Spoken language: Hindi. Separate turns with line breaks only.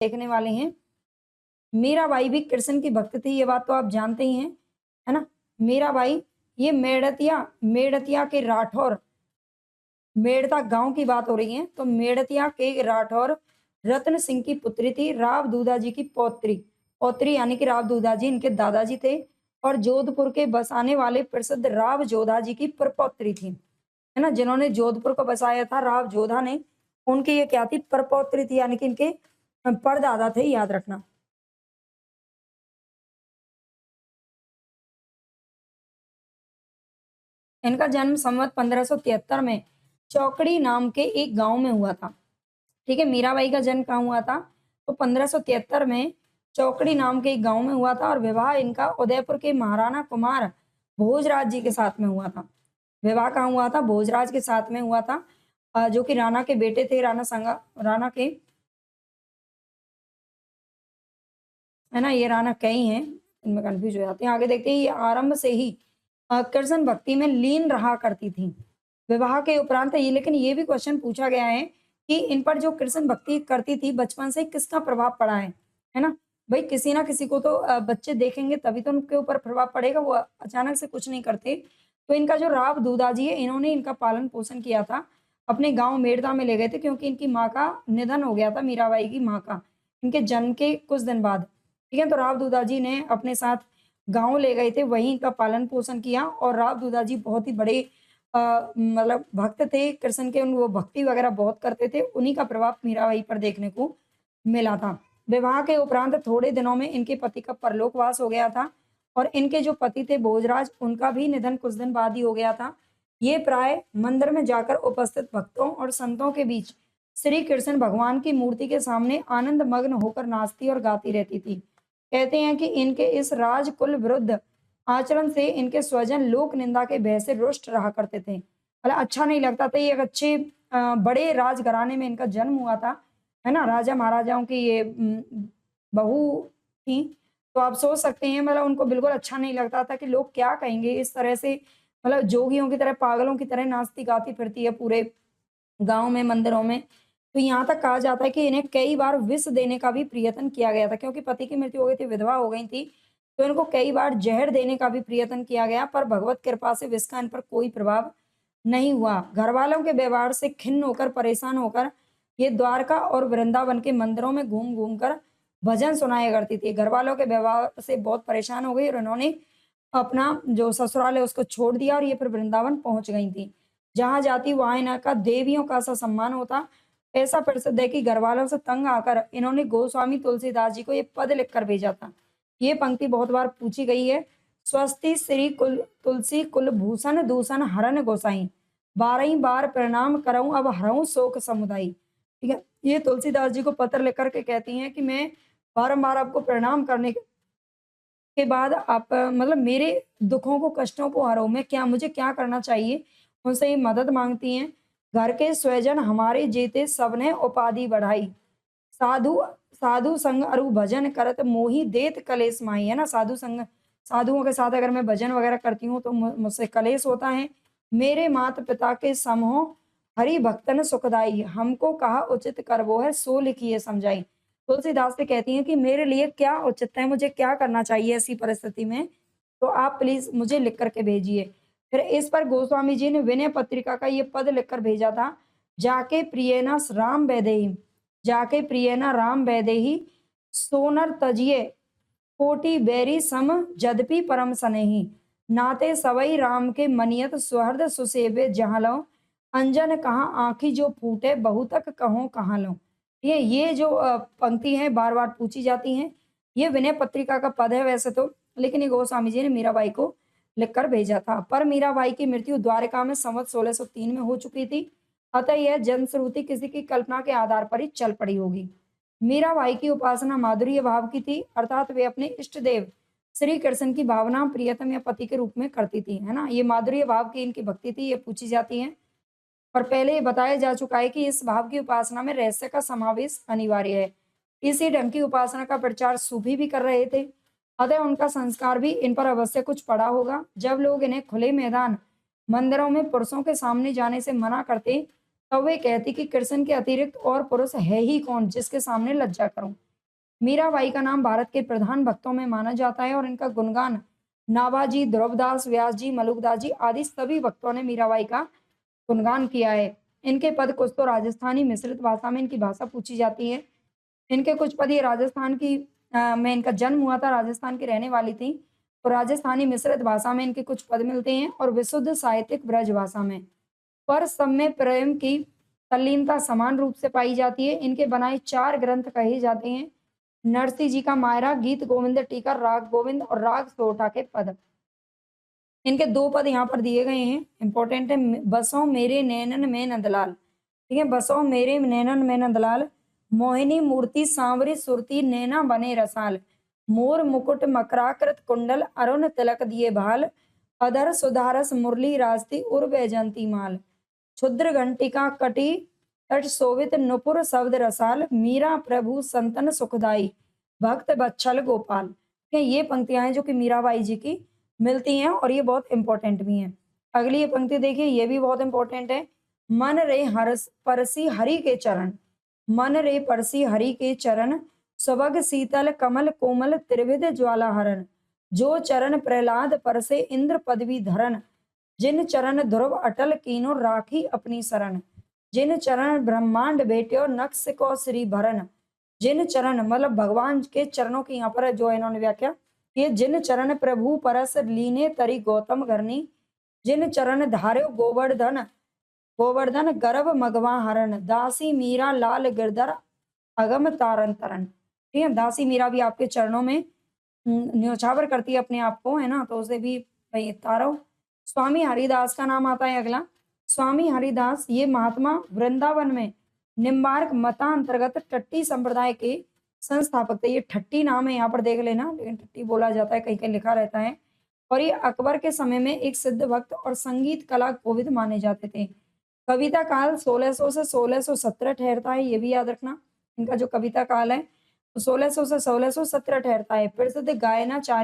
देखने वाले हैं। मीराबाई भी कृष्ण की भक्त थी, ये बात तो आप जानते ही हैं, है ना? मीराबाई ये मेड़तिया के राठौर, मेड़ता गांव की बात हो रही है, तो मेड़तिया के राठौर रत्न सिंह की पुत्री थी, राव दूधा जी की पौत्री। पौत्री यानी कि राव दूधा जी इनके दादाजी थे और जोधपुर के बसाने वाले प्रसिद्ध राव जोधा जी की परपौत्री थी, है ना? जिन्होंने जोधपुर को बसाया था राव जोधा ने, उनकी ये क्या थी? परपौत्री थी, यानी कि इनके परदादा थे, याद रखना। इनका जन्म संवत 1573 में चौकड़ी नाम के एक गांव में हुआ था। ठीक है, मीराबाई का जन्म कहाँ हुआ था? तो 1573 में चौकड़ी नाम के एक गांव में हुआ था और विवाह इनका उदयपुर के महाराणा कुमार भोजराज जी के साथ में हुआ था। विवाह कहाँ हुआ था? भोजराज के साथ में हुआ था, जो कि राणा के बेटे थे, राणा के, है ना? ये राणा कई हैं, इनमें कंफ्यूज हो जाते हैं। आगे देखते हैं, ये आरंभ से ही कृष्ण भक्ति में लीन रहा करती थी। विवाह के उपरांत ये, लेकिन ये भी क्वेश्चन पूछा गया है कि इन पर जो कृष्ण भक्ति करती थी बचपन से किसका प्रभाव पड़ा है ना? भाई किसी ना किसी को तो बच्चे देखेंगे तभी तो उनके ऊपर प्रभाव पड़ेगा, वो अचानक से कुछ नहीं करते। तो इनका जो राव दूधाजी है, इन्होंने इनका पालन पोषण किया था। अपने गांव मेड़ता में ले गए थे क्योंकि इनकी माँ का निधन हो गया था, मीराबाई की माँ का, इनके जन्म के कुछ दिन बाद। ठीक है, तो राव दूधाजी ने अपने साथ गाँव ले गए थे, वहीं इनका पालन पोषण किया और राव दूधाजी बहुत ही बड़े मतलब भक्त थे कृष्ण के, उन वो भक्ति वगैरह बहुत करते थे, उन्हीं का प्रभाव मीराबाई पर देखने को मिला था। विवाह के उपरांत थोड़े दिनों में इनके पति का परलोकवास हो गया था और इनके जो पति थे भोजराज, उनका भी निधन कुछ दिन बाद ही हो गया था। ये प्राय मंदिर में जाकर उपस्थित भक्तों और संतों के बीच श्री कृष्ण भगवान की मूर्ति के सामने आनंद मग्न होकर नाचती और गाती रहती थी। कहते हैं कि इनके इस राजकुल विरुद्ध आचरण से इनके स्वजन लोक निंदा के भय से रुष्ट रहा करते थे, मतलब अच्छा नहीं लगता था। ये एक अच्छे बड़े राजघराने में इनका जन्म हुआ था, है ना? राजा महाराजाओं की ये बहू थी, तो आप सोच सकते हैं मतलब उनको बिल्कुल अच्छा नहीं लगता था कि लोग क्या कहेंगे इस तरह से, मतलब जोगियों की तरह, पागलों की तरह नाचती गाती फिरती है पूरे गाँव में, मंदिरों में। तो यहाँ तक कहा जाता है कि इन्हें कई बार विष देने का भी प्रयत्न किया गया था, क्योंकि पति की मृत्यु हो गई थी, विधवा हो गई थी, तो इनको कई बार जहर देने का भी प्रयत्न किया गया, पर भगवत कृपा से विष का इन पर कोई प्रभाव नहीं हुआ। घरवालों के व्यवहार से खिन्न होकर, परेशान होकर ये द्वारका और वृंदावन के मंदिरों में घूम-घूम कर भजन सुनाया करती थी। घरवालों के व्यवहार से बहुत परेशान हो गई और उन्होंने अपना जो ससुराल है उसको छोड़ दिया और ये फिर वृंदावन पहुँच गई थी। जहाँ जाती वहाँ इनका देवियों का सा सम्मान होता। ऐसा प्रसिद्ध है कि घरवालों से तंग आकर इन्होंने गोस्वामी तुलसीदास जी को ये पद लिखकर भेजा था। ये पंक्ति बहुत बार पूछी गई है। स्वस्ति श्री कुल तुलसी कुलभूषण दूषण हरन गोसाई, 12 बार प्रणाम करऊँ अब हरऊँ शोक समुदाई। ठीक है? ये तुलसीदास जी को पत्र लिख कर के कहती हैं कि मैं बारंबार आपको प्रणाम करने के बाद आप मतलब मेरे दुखों को, कष्टों को हरो, मैं क्या, मुझे क्या करना चाहिए? उनसे ये मदद माँगती हैं। घर के स्वजन हमारे जेते सबने उपाधि बढ़ाई। साधु साधु संग अरु भजन करत मोहि देत कलेश माही, है ना? साधुओं के साथ अगर मैं भजन वगैरह करती हूँ तो मुझसे कलेश होता है। मेरे माता-पिता के सम हो हरि भक्तन सुखदाई, हमको कहा उचित करबो है सो लिखिए समझाई। तुलसीदास से कहती हैं कि मेरे लिए क्या उचित है, मुझे क्या करना चाहिए ऐसी परिस्थिति में, तो आप प्लीज़ मुझे लिख कर के भेजिए। फिर इस पर गोस्वामी जी ने विनय पत्रिका का ये पद लिखकर भेजा था, जाके प्रियेना राम वैदेही, जाके प्रियेना राम वैदेही, सोनर तजिए कोटि बैरी सम जदपि परम सनेही, नाते सवई राम के मनियत सुहृद सुसेवे जहाँ लऊँ, अंजन कहाँ आँखी जो फूटे बहुतक कहो कहाँ लऊँ। ये जो पंक्ति है बार-बार पूछी जाती हैं। ये विनय पत्रिका का पद है वैसे तो, लेकिन ये गोस्वामी जी ने मीराबाई को लिखकर भेजा था। पर मीराबाई की मृत्यु द्वारका में संवत 1603 में हो चुकी थी, अतः यह जनश्रुति किसी की कल्पना के आधार पर ही चल पड़ी होगी। मीराबाई की उपासना माधुर्य भाव की थी, अर्थात वे अपने इष्ट देव श्री कृष्ण की भावना प्रियतम या पति के रूप में करती थी, है ना? ये माधुर्य भाव की इनकी भक्ति थी, ये पूछी जाती है। और पहले ये बताया जा चुका है कि इस भाव की उपासना में रहस्य का समावेश अनिवार्य है। इसी ढंग की उपासना का प्रचार सूफी भी कर रहे थे, अतः उनका संस्कार भी इन पर अवश्य कुछ पड़ा होगा। जब लोग इन्हें खुले मैदान मंदिरों में पुरुषों के सामने जाने से मना करते, तब वे कहती कि कृष्ण के अतिरिक्त और पुरुष है ही कौन जिसके सामने लज्जा करूं। मीराबाई का नाम भारत के प्रधान भक्तों में माना जाता है और इनका गुणगान नाभाजी, ध्रुवदास, व्यास जी, मलुकदास जी आदि सभी भक्तों ने मीराबाई का गुणगान किया है। इनके पद कुछ तो राजस्थानी मिश्रित भाषा में इनकी भाषा पूछी जाती है। इनके कुछ पद ये राजस्थान की में इनका जन्म हुआ था, राजस्थान की रहने वाली थी। तो राजस्थानी मिश्रित भाषा में इनके कुछ पद मिलते हैं और विशुद्ध साहित्यिक ब्रज भाषा में। पर सब में प्रेम की तल्लीनता समान रूप से पाई जाती है। इनके बनाए 4 ग्रंथ कहे जाते हैं। नरसिंह जी का मायरा, गीत गोविंद टीका, राग गोविंद और राग सोरठा के पद। इनके 2 पद यहाँ पर दिए गए हैं, इंपॉर्टेंट है। बसों मेरे नैनन में नंदलाल, ठीक है, बसों मेरे नैनन में नंदलाल, मोहिनी मूर्ति सांवरी सुरती नैना बने रसाल, मोर मुकुट मकराकृत कुंडल अरुण तिलक दिए भाल, अधर सुधारस मुरली रास्ती उर बैजंती माल, क्षुद्र घंटिका कटी तट शोभित नुपुर शब्द रसाल, मीरा प्रभु संतन सुखदाई भक्त बच्छल गोपाल। ठीक है, ये पंक्तियां हैं जो कि मीराबाई जी की मिलती हैं और ये बहुत इंपॉर्टेंट भी हैं। अगली ये पंक्ति देखिए, ये भी बहुत इंपॉर्टेंट है। मन रे हरस परसी हरि के चरण, मन रे परसी हरि के चरण, स्वग शीतल कमल कोमल त्रिविध ज्वाला हरण, जो चरण प्रहलाद परसे इंद्र पदवी धरन, जिन चरण ध्रुव अटल कीनो राखी अपनी शरण, जिन चरण ब्रह्मांड बेट्यो नक्श को श्री भरन, जिन चरण मतलब भगवान के चरणों की यहाँ पर जो इन्होंने व्याख्या, ये जिन चरण प्रभु परस लीने तरी गौतम घरनी, जिन चरण धार्यो गोवर्धन गोवर्धन गर्भ मगवा हरण, दासी मीरा लाल गिरधर अगम तारन तरन। ठीक है, दासी मीरा भी आपके चरणों में न्योछावर करती है अपने आप को, है ना, तो उसे भी भाई तारो। स्वामी हरिदास का नाम आता है अगला। स्वामी हरिदास ये महात्मा वृंदावन में निम्बार्क मता अंतर्गत टट्टी संप्रदाय के संस्थापक थे। ये ठट्टी नाम है, यहाँ पर देख लेना, लेकिन ठट्टी बोला जाता है, कहीं कहीं लिखा रहता है। और ये अकबर के समय में एक सिद्ध भक्त और संगीत कला कोविद माने जाते थे। कविता काल 1600 से 1617 ठहरता है, ये भी याद रखना। इनका जो कविता काल है 1600 से 1617 ठहरता है। प्रसिद्ध गायनाचार्य